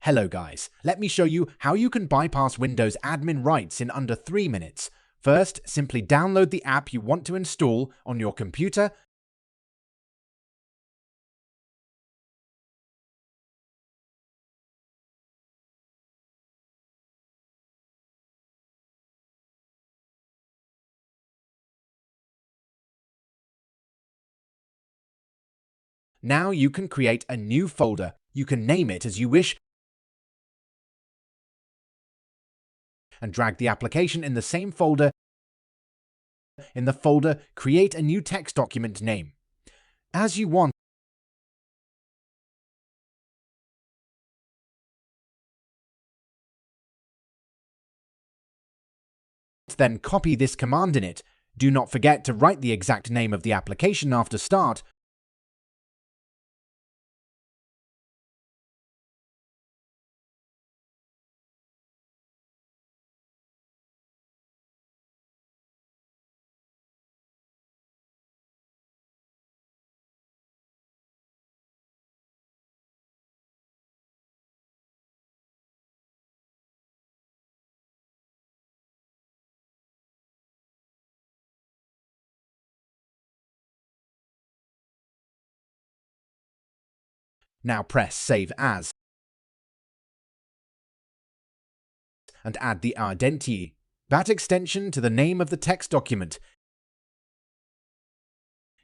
Hello guys, let me show you how you can bypass Windows admin rights in under 3 minutes. First, simply download the app you want to install on your computer. Now you can create a new folder. You can name it as you wish and drag the application in the same folder. In the folder, create a new text document name as you want. Then copy this command in it. Do not forget to write the exact name of the application after start. Now press Save As and add the identity, that extension to the name of the text document.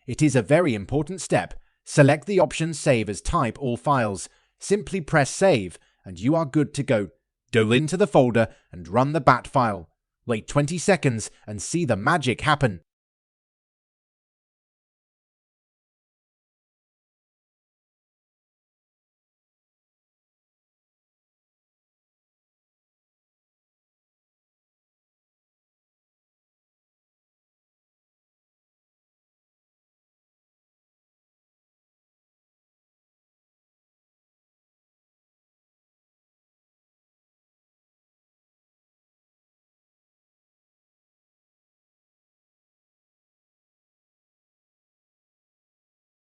It is a very important step. Select the option Save as Type All Files. Simply press Save and you are good to go. Go into the folder and run the bat file. Wait 20 seconds and see the magic happen.